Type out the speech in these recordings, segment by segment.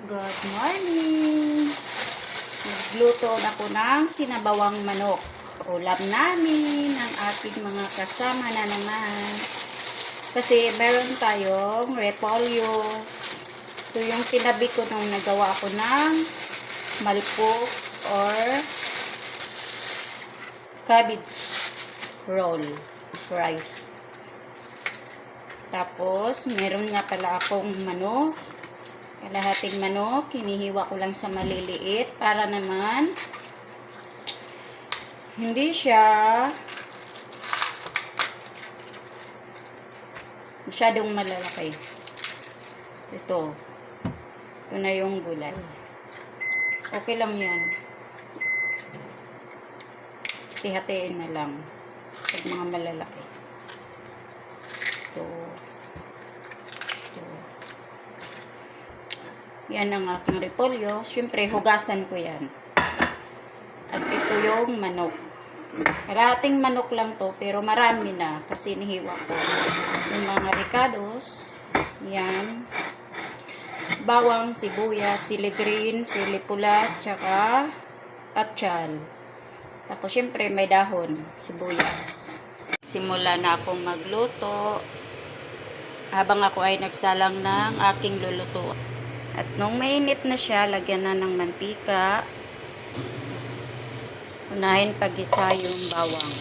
Good morning! Nagluto na ko ng sinabawang manok. Ulam namin ng ating mga kasama na naman. Kasi meron tayong repolyo. Ito yung tinabi ko nung nagawa ko ng malpok or cabbage roll rice. Tapos, meron nga pala akong manok. Kalahating manok. Hinihiwa ko lang sa maliliit para naman hindi siya masyadong malalaki. Ito. Ito na yung gulay. Okay lang yan. Hati-hatiin na lang. Pag mga malalaki. Ito. Yan ang aking repolyo. Siyempre, hugasan ko yan. At ito yung manok. Kalahating manok lang to, pero marami na kasi nihiwa ko. Yung mga ricados, yan. Bawang, sibuyas, sili green, sili pula, tsaka atchal. Tapos, siyempre, may dahon, sibuyas. Simula na akong magluto habang ako ay nagsalang ng aking luluto. At nung mainit na siya, lagyan na ng mantika. Unahin pag-isa yung bawang.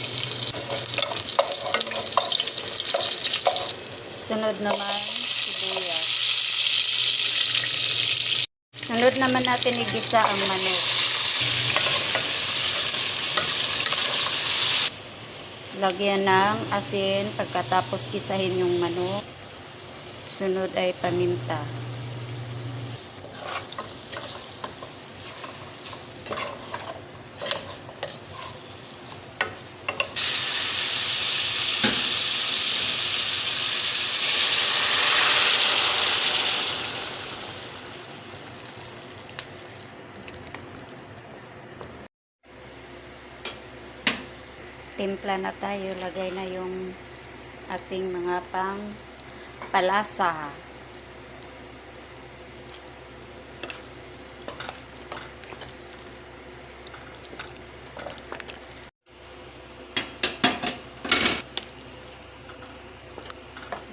Sunod naman, sibuyas. Sunod naman natin igisa ang manok. Lagyan ng asin pagkatapos gisahin yung manok. Sunod ay paminta. Timpla na tayo, lagay na yung ating mga pang palasa.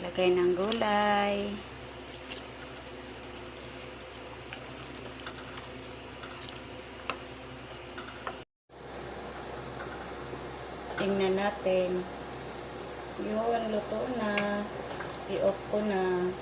Lagay ng gulay. Tingnan natin. Yun, luto na. I-off ko na.